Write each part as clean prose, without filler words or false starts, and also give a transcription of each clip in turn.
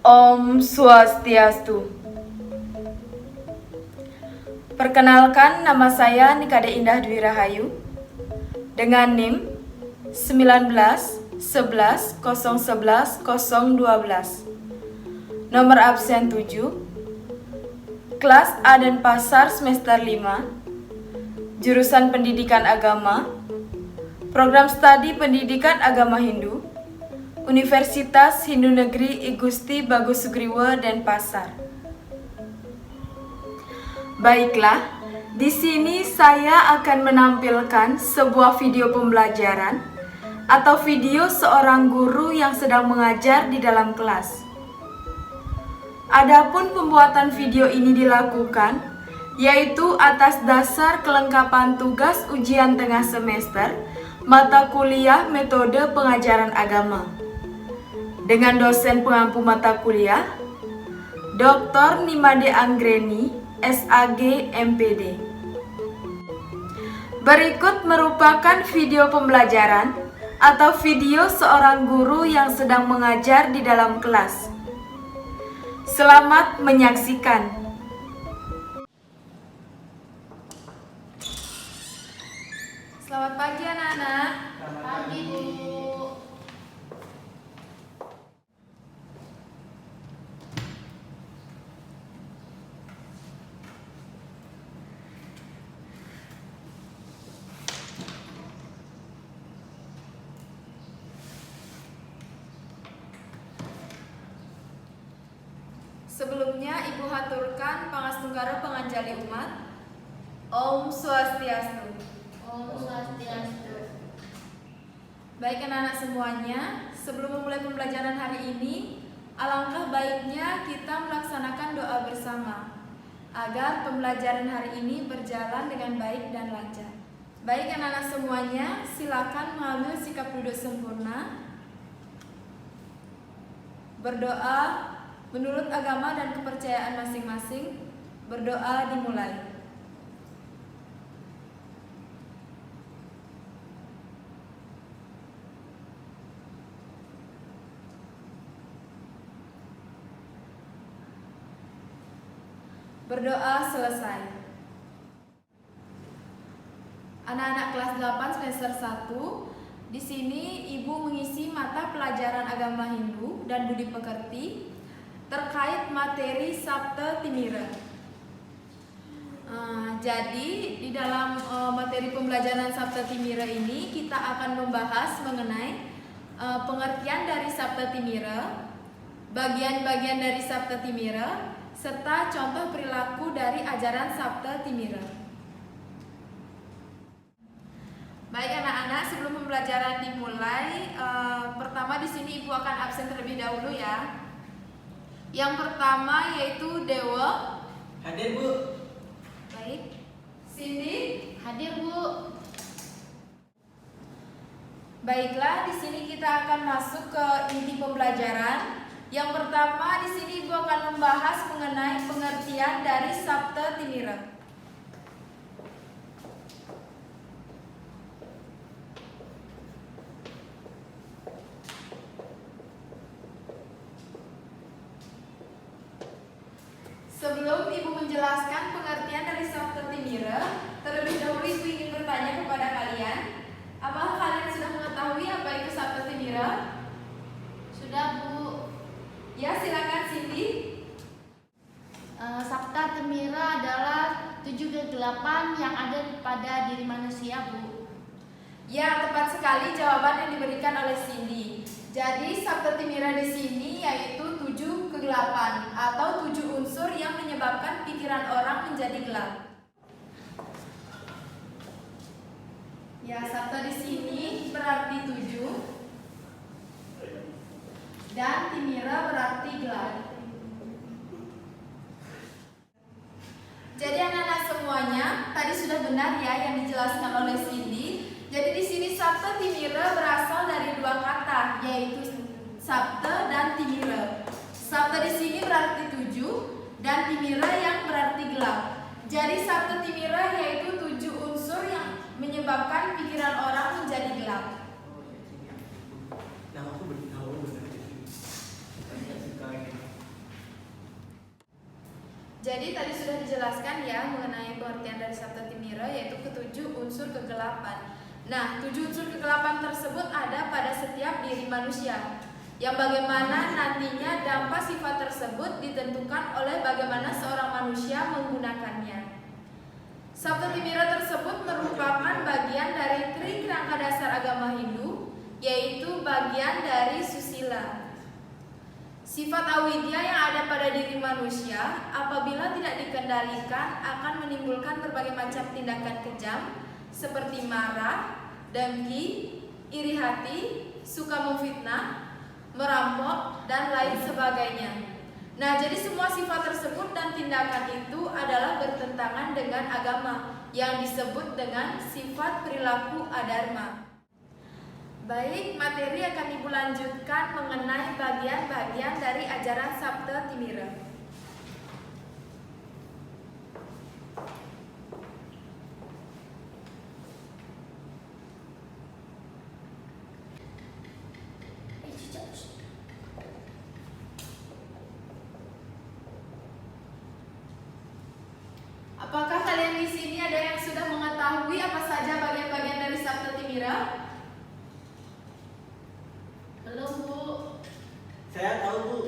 Om Swastiastu. Perkenalkan, nama saya Nikade Indah Dwi Rahayu dengan NIM 19 11 011 012, nomor absen 7, kelas A dan Pasar semester 5, jurusan Pendidikan Agama, program studi Pendidikan Agama Hindu, Universitas Hindu Negeri I Gusti Bagus Sugriwa Denpasar. Baiklah, di sini saya akan menampilkan sebuah video pembelajaran atau video seorang guru yang sedang mengajar di dalam kelas. Adapun pembuatan video ini dilakukan yaitu atas dasar kelengkapan tugas ujian tengah semester mata kuliah metode pengajaran agama dengan dosen pengampu mata kuliah Dr. Nimade Anggreni, SAG, MPD. Berikut merupakan video pembelajaran atau video seorang guru yang sedang mengajar di dalam kelas. Selamat menyaksikan. Selamat pagi anak-anak. Selamat pagi, Bu. Sebelumnya Ibu haturkan pangastunggara penganjali umat. Om Swastiastu. Om Swastiastu. Baik anak-anak semuanya, sebelum memulai pembelajaran hari ini, alangkah baiknya kita melaksanakan doa bersama agar pembelajaran hari ini berjalan dengan baik dan lancar. Baik anak-anak semuanya, silakan mengambil sikap duduk sempurna. Berdoa menurut agama dan kepercayaan masing-masing. Berdoa dimulai. Berdoa selesai. Anak-anak kelas 8 semester 1, di sini Ibu mengisi mata pelajaran agama Hindu dan budi pekerti terkait materi Sabta Timira. Jadi di dalam materi pembelajaran Sabta Timira ini kita akan membahas mengenai pengertian dari Sabta Timira, bagian-bagian dari Sabta Timira, serta contoh perilaku dari ajaran Sabta Timira. Baik anak-anak, sebelum pembelajaran dimulai, pertama di sini Ibu akan absen terlebih dahulu ya. Yang pertama yaitu Dewa. Hadir, Bu. Baik. Cindy. Hadir, Bu. Baiklah, di sini kita akan masuk ke inti pembelajaran. Yang pertama di sini Ibu akan membahas mengenai pengertian dari Sabta Timira. Sebelum Ibu menjelaskan pengertian dari Sabta Timira, terlebih dahulu Ibu ingin bertanya kepada kalian, apakah kalian sudah mengetahui apa itu Sabta Timira? Sudah, Bu. Ya, silakan Cindy. Sabta Timira adalah 7 kegelapan yang ada pada diri manusia, Bu. Ya, tepat sekali jawaban yang diberikan oleh Cindy. Jadi Sabta Timira di sini yaitu 7 kegelapan atau 7 unsur yang menyebabkan pikiran orang menjadi gelap. Ya, Sabta di sini berarti 7 dan Timira berarti gelap. Jadi anak-anak semuanya, tadi sudah benar ya yang dijelaskan oleh Cindy. Jadi di sini Sabta Timira berasal dari 2 kata, yaitu Sabta dan Timira. Sabta di sini berarti 7 dan Timira yang berarti gelap. Jadi Sabta Timira yaitu 7 unsur yang menyebabkan pikiran orang menjadi gelap. Nah, aku beritahu benar. Jadi tadi sudah dijelaskan ya mengenai pengertian dari Sabta Timira, yaitu ketujuh unsur kegelapan. Nah, 7 unsur kegelapan tersebut ada pada setiap diri manusia, yang bagaimana nantinya dampak sifat tersebut ditentukan oleh bagaimana seorang manusia menggunakannya. Sabta Timira tersebut merupakan bagian dari tri-kerangka dasar agama Hindu, yaitu bagian dari susila. Sifat awidya yang ada pada diri manusia apabila tidak dikendalikan akan menimbulkan berbagai macam tindakan kejam seperti marah, dengki, iri hati, suka memfitnah, merampok, dan lain sebagainya. Nah, jadi semua sifat tersebut dan tindakan itu adalah bertentangan dengan agama yang disebut dengan sifat perilaku adharma. Baik, materi akan Ibu lanjutkan mengenai bagian-bagian dari ajaran Sabta Timira. Apakah kalian di sini ada yang sudah mengetahui apa saja bagian-bagian dari Sabta Timira? Belum, Bu. Saya tahu, Bu.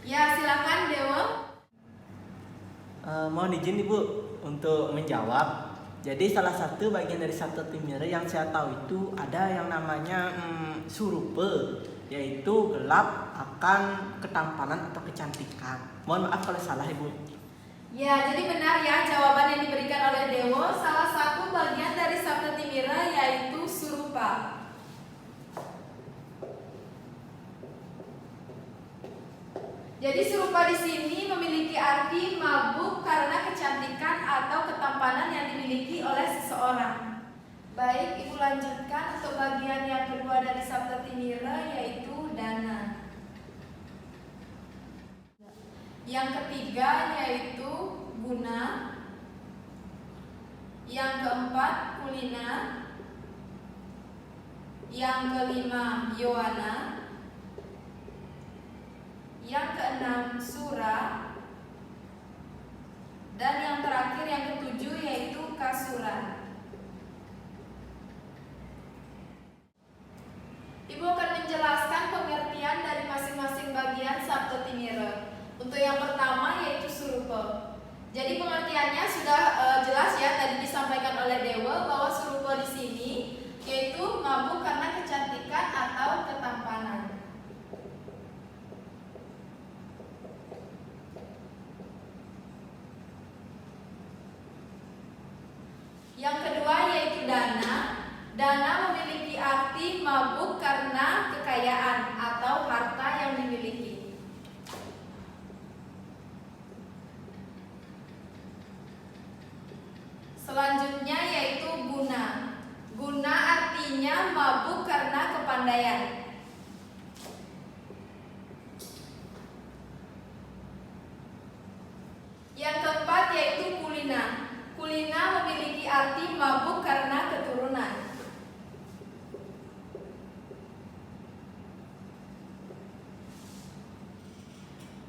Ya, silakan Dewo. Mohon izin Ibu untuk menjawab. Jadi salah satu bagian dari Sabta Timira yang saya tahu itu ada yang namanya surupa, yaitu gelap akan ketampanan atau kecantikan. Mohon maaf kalau salah Ibu. Ya, jadi benar ya jawaban yang diberikan oleh Dewo. Salah satu bagian dari Sabta Timira yaitu surupa. Jadi surupa di sini memiliki arti mabuk karena kecantikan atau ketampanan yang dimiliki oleh seseorang. Baik, Ibu lanjutkan untuk bagian yang kedua dari Sabta Timira yaitu dana. Yang ketiga yaitu guna. Yang keempat kulina. Yang kelima yowana. Yang keenam sura. Dan yang terakhir yang ketujuh yaitu kasura. Ibu akan menjelaskan pengertian dari masing-masing bagian Sabta Timira. Untuk yang pertama yaitu surupa. Jadi pengertiannya sudah jelas ya, tadi disampaikan oleh Dewa bahwa surupa di sini yaitu mabuk karena kecantikan atau ketampanan. Yang kedua yaitu dana. Dana memiliki arti mabuk karena kekayaan atau harta yang dimiliki. Selanjutnya yaitu guna. Guna artinya mabuk karena kepandaian. Yang keempat yaitu kulina. Kulina memiliki arti mabuk karena keturunan.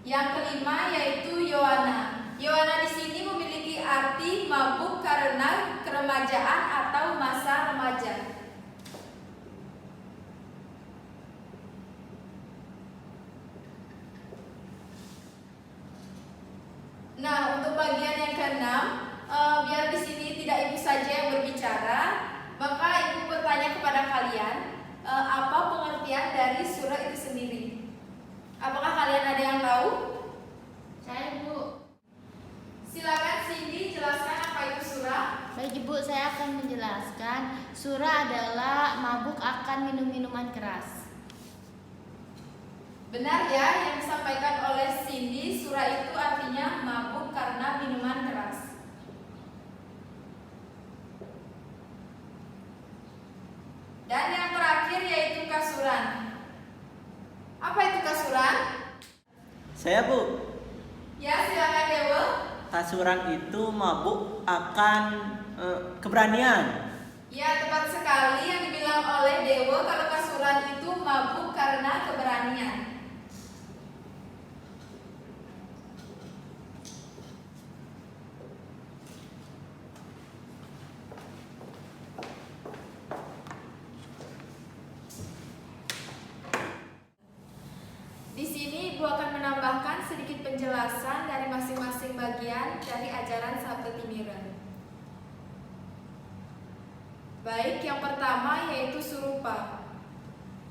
Yang kelima yaitu yowana. Yowana di sini memiliki arti mabuk karena keremajaan atau masa remaja. Nah, untuk bagian yang keenam, biar di sini tidak ibu saja yang berbicara, maka ibu bertanya kepada kalian, apa pengertian dari surah itu sendiri? Apakah kalian ada yang tahu? Saya, Bu. Silakan Cindy jelaskan apa itu surah. Baik, Ibu, saya akan menjelaskan. Surah adalah mabuk akan minum-minuman keras. Benar ya, yang disampaikan oleh Cindy, surah itu artinya mabuk karena minuman keras. Dan yang terakhir yaitu kasuran. Apa itu kasuran? Saya, Bu. Ya, silakan Dewa. Kasuran itu mabuk akan keberanian. Ya, tepat sekali yang dibilang oleh Dewa kalau kasuran itu mabuk karena keberanian. penjelasan dari masing-masing bagian dari ajaran Sabda Timira. Baik, yang pertama yaitu surupa.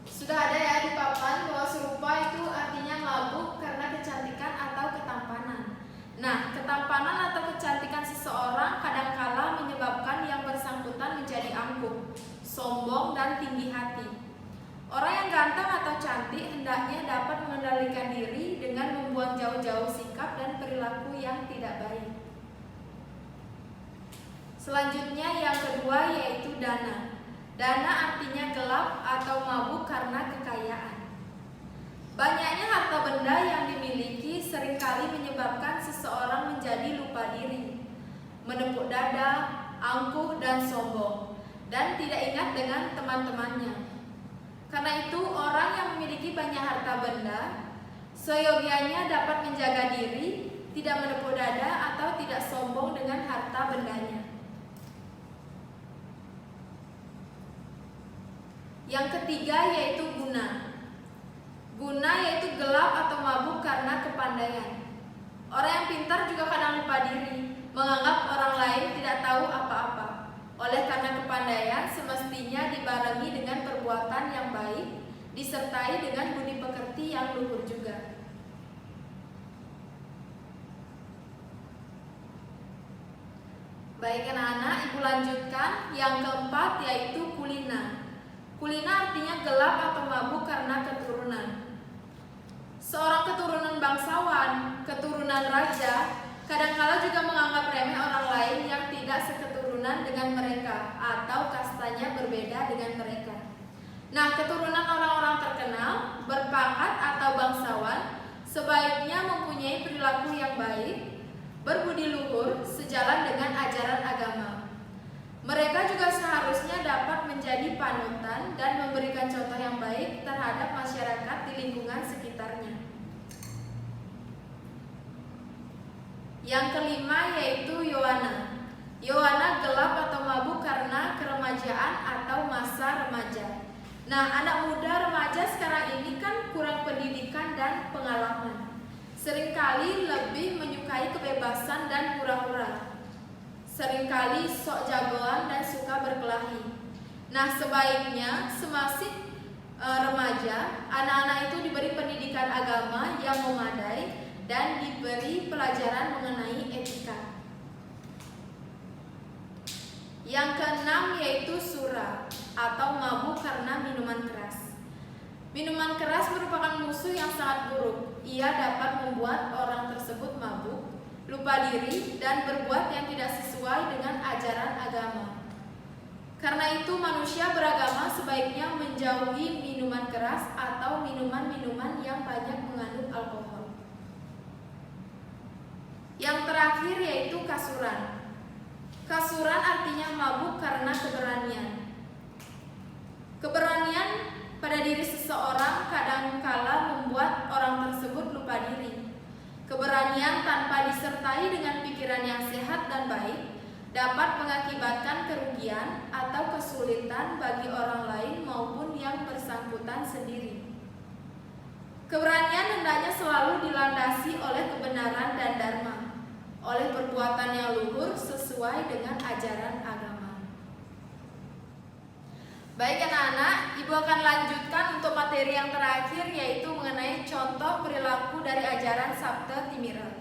Sudah ada ya di papan bahwa surupa itu artinya mabuk karena kecantikan atau ketampanan. Nah, ketampanan atau kecantikan seseorang kadangkala menyebabkan yang bersangkutan menjadi angkuh, sombong, dan tinggi hati. Orang yang ganteng atau cantik hendaknya dapat mengendalikan diri dengan membuang jauh-jauh sikap dan perilaku yang tidak baik. Selanjutnya yang kedua yaitu dana. Dana artinya gelap atau mabuk karena kekayaan. Banyaknya harta benda yang dimiliki seringkali menyebabkan seseorang menjadi lupa diri, menepuk dada, angkuh dan sombong, dan tidak ingat dengan teman-temannya. Karena itu orang yang memiliki banyak harta benda seyogianya dapat menjaga diri, tidak menepuk dada atau tidak sombong dengan harta bendanya. Yang ketiga yaitu guna. Guna yaitu gelap atau mabuk karena kepandaian. Orang yang pintar juga kadang lupa diri, menganggap orang lain tidak tahu apa-apa. Oleh karena kepandaian semestinya dibarengi dengan perbuatan yang baik, disertai dengan budi pekerti yang luhur juga. Baik anak-anak, ibu lanjutkan. Yang keempat yaitu kulina. Kulina artinya gelap atau mabuk karena keturunan. Seorang keturunan bangsawan, keturunan raja, kadangkala juga menganggap remeh orang lain yang tidak seketurunan dengan mereka atau kastanya berbeda dengan mereka. Nah, keturunan orang-orang terkenal, berpangkat atau bangsawan sebaiknya mempunyai perilaku yang baik, berbudi luhur, sejalan dengan ajaran agama. Mereka juga seharusnya dapat menjadi panutan dan memberikan contoh yang baik terhadap masyarakat di lingkungan sekitarnya. Yang kelima yaitu Yowana. Yowana gelap atau mabuk karena keremajaan atau masa remaja. Nah, anak muda remaja sekarang ini kan kurang pendidikan dan pengalaman. Seringkali lebih menyukai kebebasan dan hura-hura. Seringkali sok jagoan dan suka berkelahi. Nah, sebaiknya semasih remaja, anak-anak itu diberi pendidikan agama yang memadai dan diberi pelajaran mengenai etika. Yang keenam yaitu sura atau mabuk karena minuman keras. Minuman keras merupakan musuh yang sangat buruk. Ia dapat membuat orang tersebut mabuk, lupa diri, dan berbuat yang tidak sesuai dengan ajaran agama. Karena itu manusia beragama sebaiknya menjauhi minuman keras atau minuman-minuman yang banyak mengandung alkohol. Yang terakhir yaitu kasuran. Kasuran artinya mabuk karena keberanian. Keberanian pada diri seseorang kadangkala membuat orang tersebut lupa diri. Keberanian tanpa disertai dengan pikiran yang sehat dan baik dapat mengakibatkan kerugian atau kesulitan bagi orang lain maupun yang bersangkutan sendiri. Keberanian hendaknya selalu dilandasi oleh kebenaran dan dharma, oleh perbuatan yang luhur sesuai dengan ajaran agama. Baik anak-anak, ibu akan lanjutkan untuk materi yang terakhir yaitu mengenai contoh perilaku dari ajaran Sabda Timira.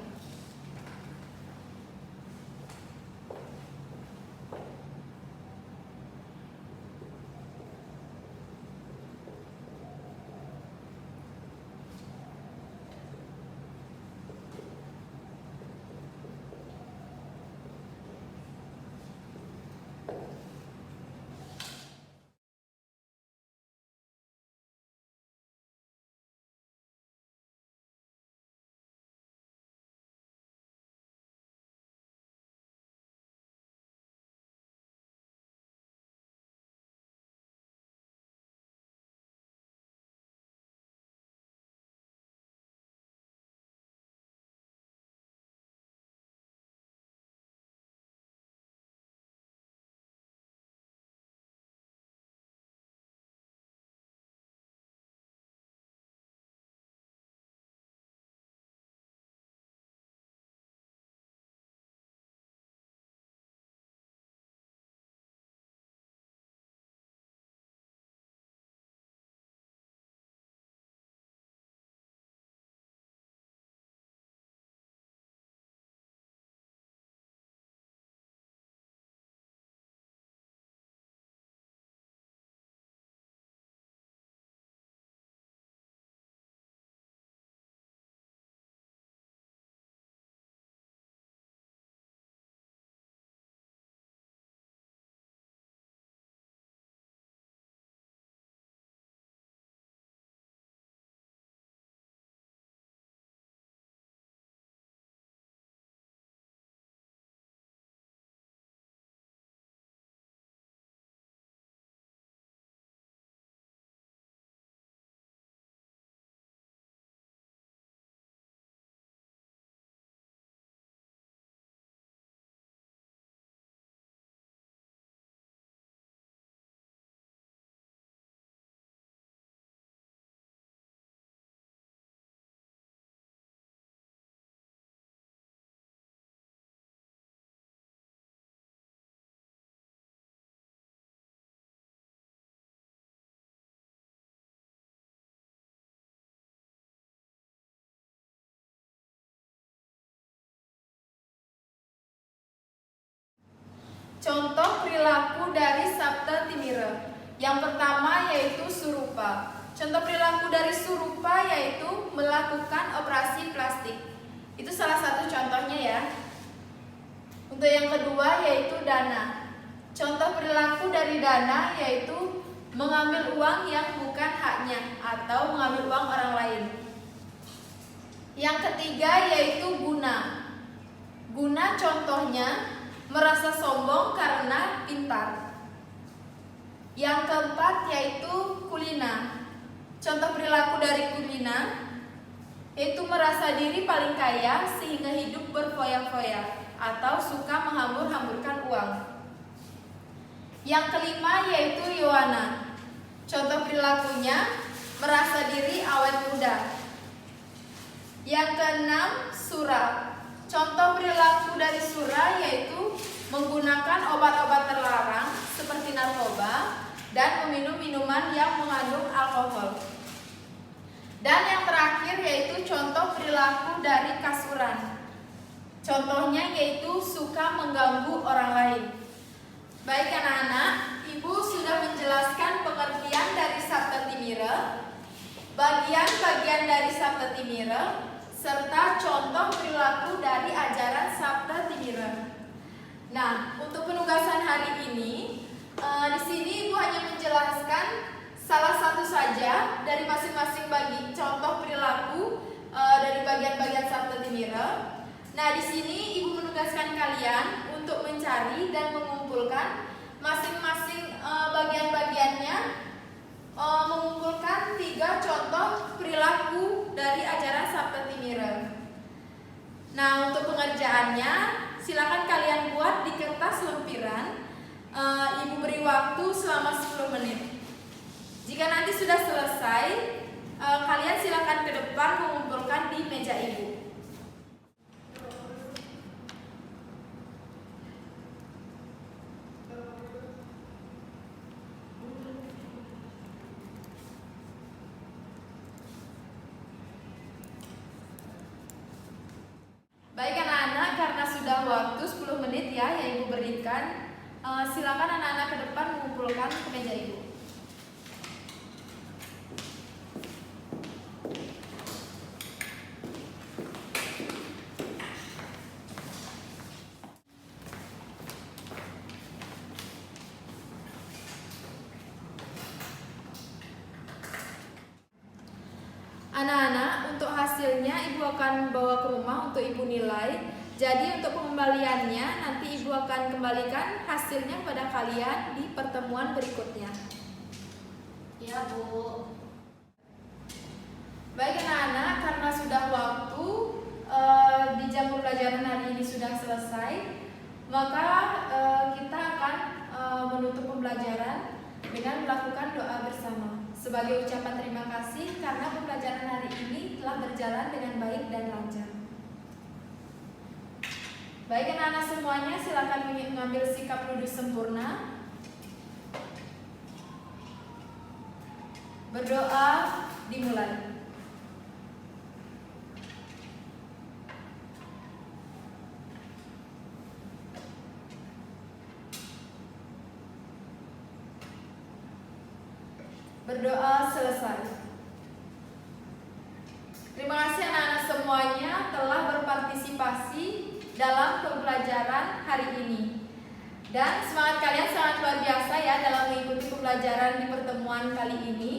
Contoh perilaku dari Sabta Timira. Yang pertama yaitu surupa. Contoh perilaku dari surupa yaitu melakukan operasi plastik. Itu salah satu contohnya ya. Untuk yang kedua yaitu dana. Contoh perilaku dari dana yaitu mengambil uang yang bukan haknya atau mengambil uang orang lain. Yang ketiga yaitu guna. Guna contohnya merasa sombong karena pintar. Yang keempat yaitu kulina. Contoh perilaku dari kulina yaitu merasa diri paling kaya sehingga hidup berfoya-foya atau suka menghambur-hamburkan uang. Yang kelima yaitu Yohana. Contoh perilakunya merasa diri awet muda. Yang keenam Sura. Contoh perilaku dari Sura yaitu menggunakan obat-obat terlarang seperti narkoba dan meminum minuman yang mengandung alkohol. Dan yang terakhir yaitu contoh perilaku dari Kasuran. Contohnya yaitu suka mengganggu orang lain. Baik anak-anak, Ibu sudah menjelaskan pengertian dari Sabta Timira, bagian-bagian dari Sabta Timira, serta contoh perilaku dari ajaran Sabta Timira. Nah, untuk penugasan hari ini, di sini Ibu hanya menjelaskan salah satu saja dari masing-masing bagi contoh perilaku dari bagian-bagian Sabta Timira. Nah, di sini Ibu menugaskan kalian untuk mencari dan mengumpulkan masing-masing bagian-bagiannya, mengumpulkan 3 contoh perilaku dari ajaran Sabta Timira. Nah, untuk pengerjaannya, silakan kalian buat di kertas lempiran. Ibu beri waktu selama 10 menit. Jika nanti sudah selesai, kalian silakan ke depan mengumpulkan di meja Ibu. Baik anak-anak, karena sudah waktu 10 menit ya yang Ibu berikan, silakan anak-anak ke depan mengumpulkan ke meja Ibu. Anak-anak, untuk hasilnya Ibu akan bawa ke rumah untuk Ibu nilai. Jadi untuk pengembaliannya nanti Ibu akan kembalikan hasilnya kepada kalian di pertemuan berikutnya. Ya, Bu. Baik anak-anak, karena sudah waktu di jam pembelajaran hari ini sudah selesai, maka kita akan menutup pembelajaran dengan melakukan doa bersama sebagai ucapan terima kasih karena pembelajaran hari ini telah berjalan dengan baik dan lancar. Baik anak-anak semuanya, silakan mengambil sikap duduk sempurna. Berdoa dimulai. Berdoa selesai. Terima kasih anak-anak semuanya telah berpartisipasi dalam pembelajaran hari ini. Dan semangat kalian sangat luar biasa ya dalam mengikuti pembelajaran di pertemuan kali ini.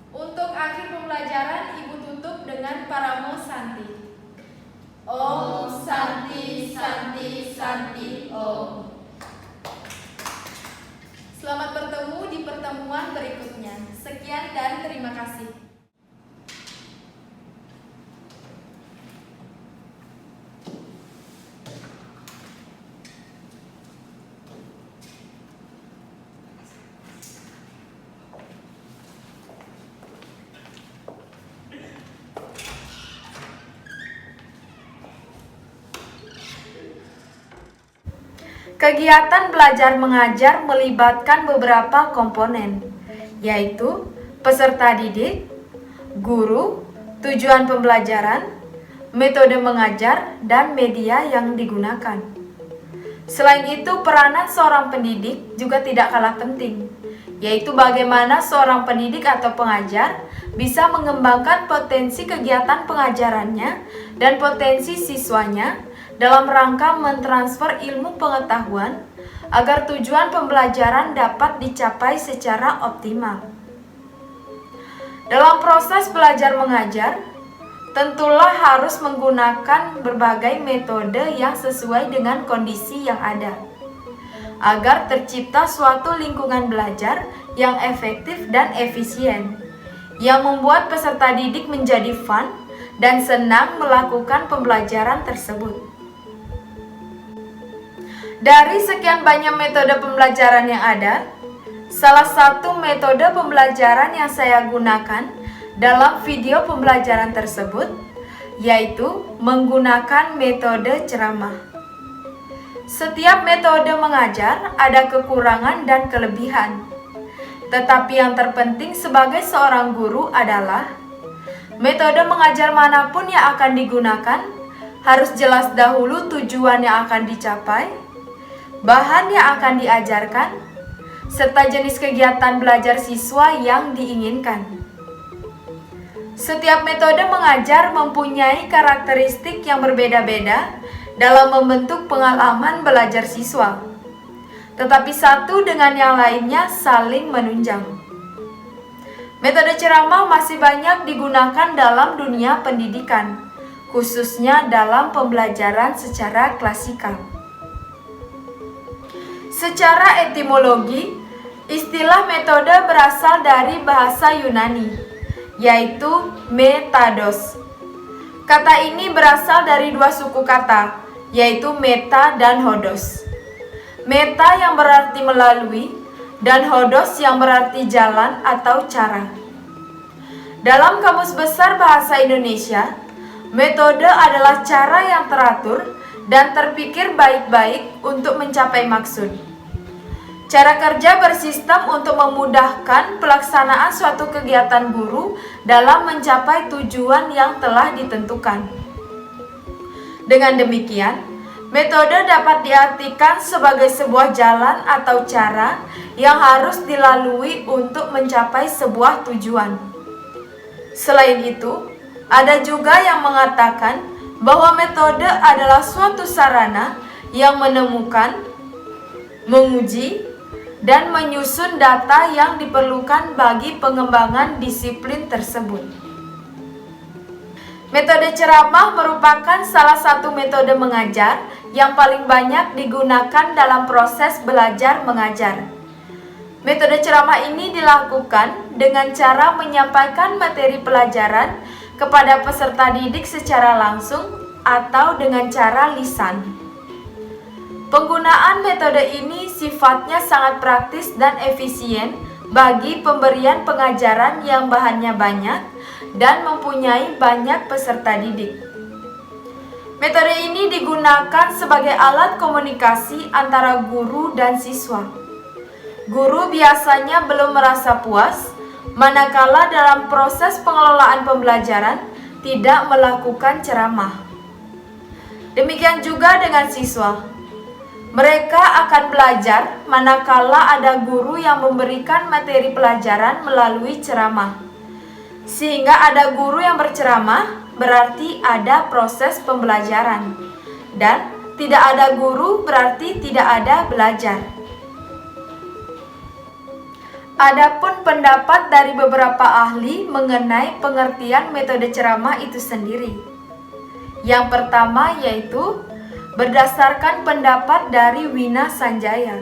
Untuk akhir pembelajaran Ibu tutup dengan Paramo Santi. Om Santi Santi Santi Om. Selamat bertemu di pertemuan berikutnya. Sekian dan terima kasih. Kegiatan belajar mengajar melibatkan beberapa komponen, yaitu peserta didik, guru, tujuan pembelajaran, metode mengajar, dan media yang digunakan. Selain itu, peranan seorang pendidik juga tidak kalah penting, yaitu bagaimana seorang pendidik atau pengajar bisa mengembangkan potensi kegiatan pengajarannya dan potensi siswanya dalam rangka mentransfer ilmu pengetahuan agar tujuan pembelajaran dapat dicapai secara optimal. Dalam proses belajar mengajar, tentulah harus menggunakan berbagai metode yang sesuai dengan kondisi yang ada, agar tercipta suatu lingkungan belajar yang efektif dan efisien, yang membuat peserta didik menjadi fun dan senang melakukan pembelajaran tersebut. Dari sekian banyak metode pembelajaran yang ada, salah satu metode pembelajaran yang saya gunakan dalam video pembelajaran tersebut yaitu menggunakan metode ceramah. Setiap metode mengajar ada kekurangan dan kelebihan. Tetapi yang terpenting sebagai seorang guru adalah metode mengajar manapun yang akan digunakan harus jelas dahulu tujuan yang akan dicapai, bahan yang akan diajarkan, serta jenis kegiatan belajar siswa yang diinginkan. Setiap metode mengajar mempunyai karakteristik yang berbeda-beda dalam membentuk pengalaman belajar siswa. Tetapi satu dengan yang lainnya saling menunjang. Metode ceramah masih banyak digunakan dalam dunia pendidikan, khususnya dalam pembelajaran secara klasikal. Secara etimologi, istilah metode berasal dari bahasa Yunani, yaitu metados. Kata ini berasal dari dua suku kata, yaitu meta dan hodos. Meta yang berarti melalui, dan hodos yang berarti jalan atau cara. Dalam Kamus Besar Bahasa Indonesia, metode adalah cara yang teratur dan terpikir baik-baik untuk mencapai maksud. Cara kerja bersistem untuk memudahkan pelaksanaan suatu kegiatan guru dalam mencapai tujuan yang telah ditentukan. Dengan demikian, metode dapat diartikan sebagai sebuah jalan atau cara yang harus dilalui untuk mencapai sebuah tujuan. Selain itu, ada juga yang mengatakan bahwa metode adalah suatu sarana yang menemukan, menguji, dan menyusun data yang diperlukan bagi pengembangan disiplin tersebut. Metode ceramah merupakan salah satu metode mengajar yang paling banyak digunakan dalam proses belajar mengajar. Metode ceramah ini dilakukan dengan cara menyampaikan materi pelajaran kepada peserta didik secara langsung atau dengan cara lisan. Penggunaan metode ini sifatnya sangat praktis dan efisien bagi pemberian pengajaran yang bahannya banyak dan mempunyai banyak peserta didik. Metode ini digunakan sebagai alat komunikasi antara guru dan siswa. Guru biasanya belum merasa puas manakala dalam proses pengelolaan pembelajaran tidak melakukan ceramah. Demikian juga dengan siswa. Mereka akan belajar manakala ada guru yang memberikan materi pelajaran melalui ceramah. Sehingga ada guru yang berceramah, berarti ada proses pembelajaran. Dan tidak ada guru berarti tidak ada belajar. Adapun pendapat dari beberapa ahli mengenai pengertian metode ceramah itu sendiri. Yang pertama yaitu berdasarkan pendapat dari Wina Sanjaya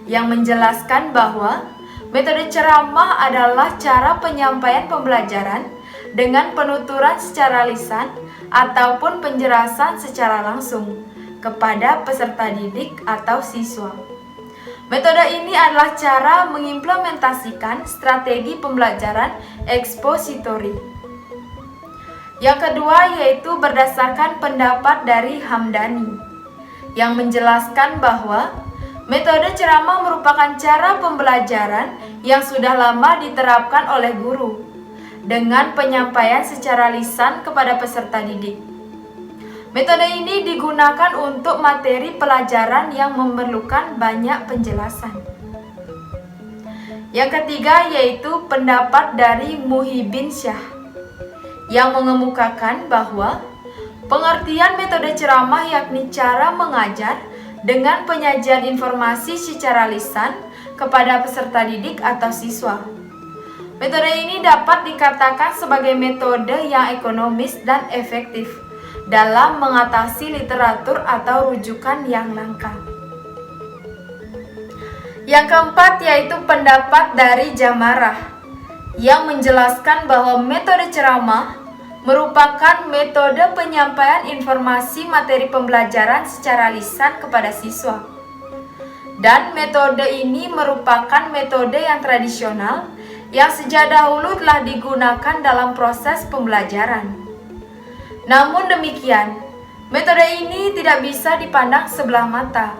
yang menjelaskan bahwa metode ceramah adalah cara penyampaian pembelajaran dengan penuturan secara lisan ataupun penjelasan secara langsung kepada peserta didik atau siswa. Metode ini adalah cara mengimplementasikan strategi pembelajaran ekspositori. Yang kedua yaitu berdasarkan pendapat dari Hamdani yang menjelaskan bahwa metode ceramah merupakan cara pembelajaran yang sudah lama diterapkan oleh guru dengan penyampaian secara lisan kepada peserta didik. Metode ini digunakan untuk materi pelajaran yang memerlukan banyak penjelasan. Yang ketiga yaitu pendapat dari Muhyiddin Syah yang mengemukakan bahwa pengertian metode ceramah yakni cara mengajar dengan penyajian informasi secara lisan kepada peserta didik atau siswa. Metode ini dapat dikatakan sebagai metode yang ekonomis dan efektif dalam mengatasi literatur atau rujukan yang langka. Yang keempat yaitu pendapat dari Jamarah yang menjelaskan bahwa metode ceramah merupakan metode penyampaian informasi materi pembelajaran secara lisan kepada siswa. Dan metode ini merupakan metode yang tradisional yang sejak dahulu telah digunakan dalam proses pembelajaran. Namun demikian, metode ini tidak bisa dipandang sebelah mata,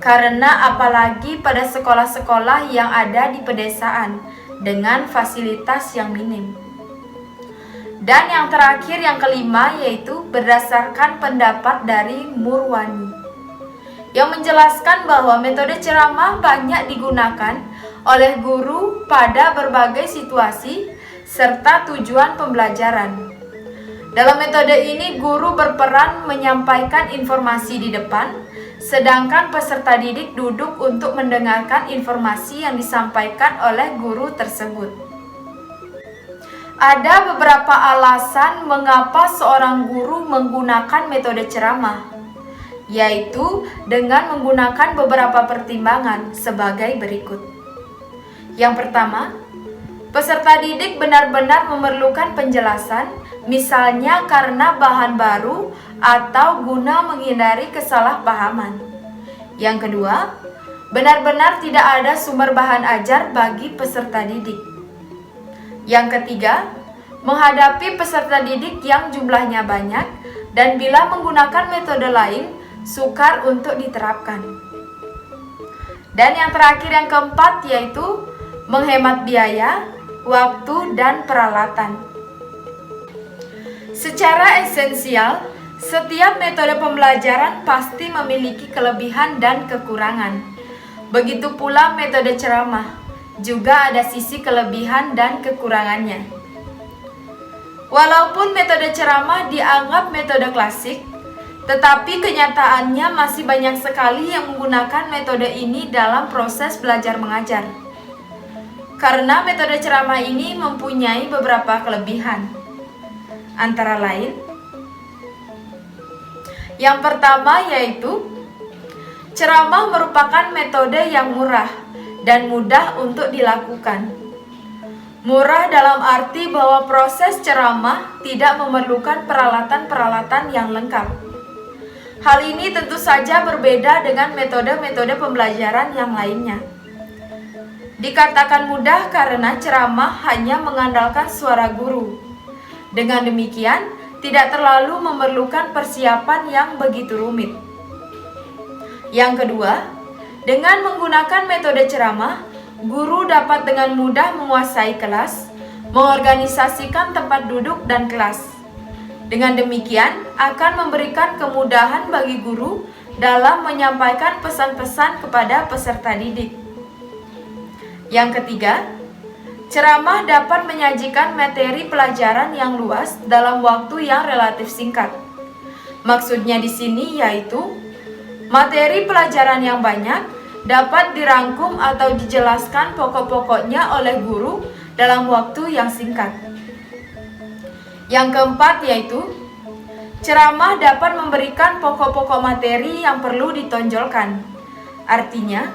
karena apalagi pada sekolah-sekolah yang ada di pedesaan dengan fasilitas yang minim. Dan yang terakhir, yang kelima, yaitu berdasarkan pendapat dari Murwani yang menjelaskan bahwa metode ceramah banyak digunakan oleh guru pada berbagai situasi serta tujuan pembelajaran. Dalam metode ini, guru berperan menyampaikan informasi di depan, sedangkan peserta didik duduk untuk mendengarkan informasi yang disampaikan oleh guru tersebut. Ada beberapa alasan mengapa seorang guru menggunakan metode ceramah, yaitu dengan menggunakan beberapa pertimbangan sebagai berikut. Yang pertama, peserta didik benar-benar memerlukan penjelasan, misalnya karena bahan baru atau guna menghindari kesalahpahaman. Yang kedua, benar-benar tidak ada sumber bahan ajar bagi peserta didik. Yang ketiga, menghadapi peserta didik yang jumlahnya banyak dan bila menggunakan metode lain, sukar untuk diterapkan. Dan yang terakhir, yang keempat, yaitu menghemat biaya, waktu, dan peralatan. Secara esensial, setiap metode pembelajaran pasti memiliki kelebihan dan kekurangan. Begitu pula metode ceramah, juga ada sisi kelebihan dan kekurangannya. Walaupun metode ceramah dianggap metode klasik, tetapi kenyataannya masih banyak sekali yang menggunakan metode ini dalam proses belajar mengajar. Karena metode ceramah ini mempunyai beberapa kelebihan. Antara lain, yang pertama yaitu ceramah merupakan metode yang murah dan mudah untuk dilakukan. Murah dalam arti bahwa proses ceramah tidak memerlukan peralatan-peralatan yang lengkap. Hal ini tentu saja berbeda dengan metode-metode pembelajaran yang lainnya. Dikatakan mudah karena ceramah hanya mengandalkan suara guru. Dengan demikian, tidak terlalu memerlukan persiapan yang begitu rumit. Yang kedua, dengan menggunakan metode ceramah, guru dapat dengan mudah menguasai kelas, mengorganisasikan tempat duduk dan kelas. Dengan demikian, akan memberikan kemudahan bagi guru dalam menyampaikan pesan-pesan kepada peserta didik. Yang ketiga, ceramah dapat menyajikan materi pelajaran yang luas dalam waktu yang relatif singkat. Maksudnya di sini yaitu materi pelajaran yang banyak dapat dirangkum atau dijelaskan pokok-pokoknya oleh guru dalam waktu yang singkat. Yang keempat yaitu ceramah dapat memberikan pokok-pokok materi yang perlu ditonjolkan. Artinya,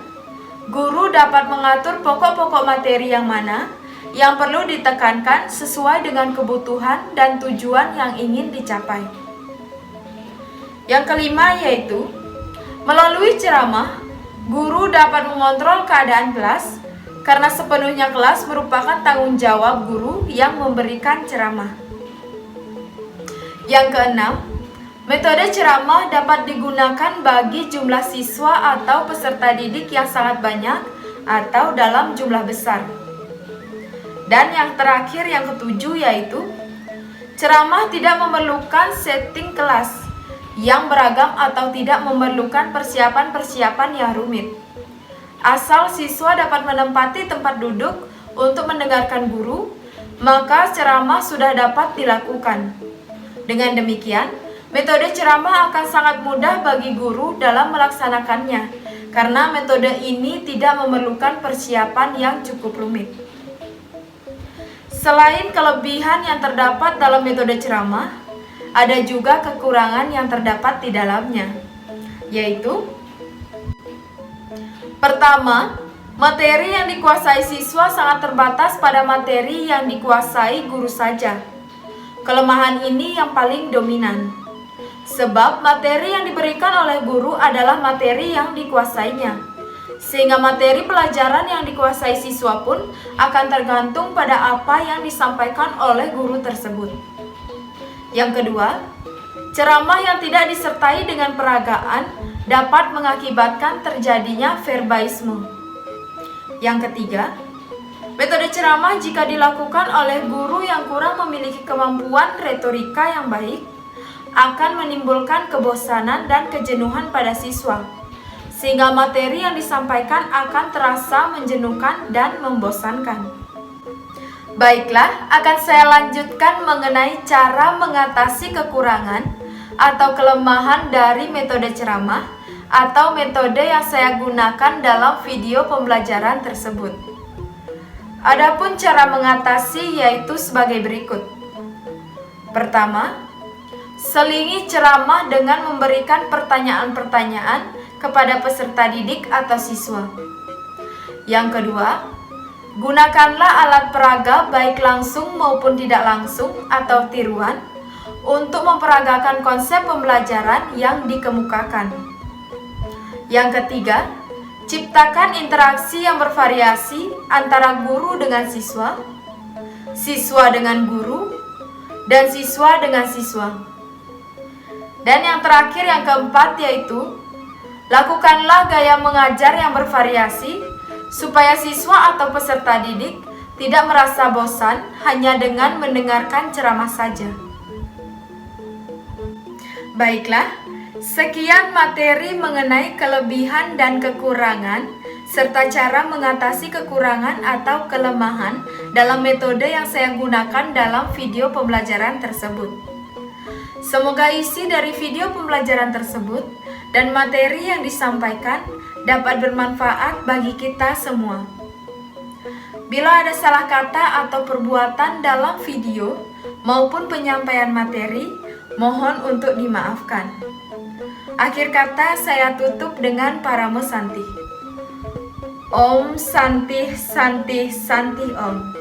guru dapat mengatur pokok-pokok materi yang mana yang perlu ditekankan sesuai dengan kebutuhan dan tujuan yang ingin dicapai. Yang kelima yaitu, melalui ceramah, guru dapat mengontrol keadaan kelas karena sepenuhnya kelas merupakan tanggung jawab guru yang memberikan ceramah. Yang keenam, metode ceramah dapat digunakan bagi jumlah siswa atau peserta didik yang sangat banyak atau dalam jumlah besar. Dan yang terakhir, yang ketujuh yaitu ceramah tidak memerlukan setting kelas yang beragam atau tidak memerlukan persiapan-persiapan yang rumit. Asal siswa dapat menempati tempat duduk untuk mendengarkan guru, maka ceramah sudah dapat dilakukan. Dengan demikian, metode ceramah akan sangat mudah bagi guru dalam melaksanakannya, karena metode ini tidak memerlukan persiapan yang cukup rumit. Selain kelebihan yang terdapat dalam metode ceramah, ada juga kekurangan yang terdapat di dalamnya, yaitu: pertama, materi yang dikuasai siswa sangat terbatas pada materi yang dikuasai guru saja. Kelemahan ini yang paling dominan, sebab materi yang diberikan oleh guru adalah materi yang dikuasainya, sehingga materi pelajaran yang dikuasai siswa pun akan tergantung pada apa yang disampaikan oleh guru tersebut. Yang kedua, ceramah yang tidak disertai dengan peragaan dapat mengakibatkan terjadinya verbaisme. Yang ketiga, metode ceramah jika dilakukan oleh guru yang kurang memiliki kemampuan retorika yang baik akan menimbulkan kebosanan dan kejenuhan pada siswa, sehingga materi yang disampaikan akan terasa menjenuhkan dan membosankan. Baiklah, akan saya lanjutkan mengenai cara mengatasi kekurangan atau kelemahan dari metode ceramah atau metode yang saya gunakan dalam video pembelajaran tersebut. Adapun cara mengatasi yaitu sebagai berikut. Pertama, selingi ceramah dengan memberikan pertanyaan-pertanyaan kepada peserta didik atau siswa. Yang kedua, gunakanlah alat peraga baik langsung maupun tidak langsung atau tiruan untuk memperagakan konsep pembelajaran yang dikemukakan. Yang ketiga, ciptakan interaksi yang bervariasi antara guru dengan siswa, siswa dengan guru, dan siswa dengan siswa. Dan yang terakhir, yang keempat, yaitu lakukanlah gaya mengajar yang bervariasi supaya siswa atau peserta didik tidak merasa bosan hanya dengan mendengarkan ceramah saja. Baiklah, sekian materi mengenai kelebihan dan kekurangan serta cara mengatasi kekurangan atau kelemahan dalam metode yang saya gunakan dalam video pembelajaran tersebut. Semoga isi dari video pembelajaran tersebut dan materi yang disampaikan dapat bermanfaat bagi kita semua. Bila ada salah kata atau perbuatan dalam video maupun penyampaian materi, mohon untuk dimaafkan. Akhir kata saya tutup dengan Paramo Santi. Om Santi Santi Santi Om.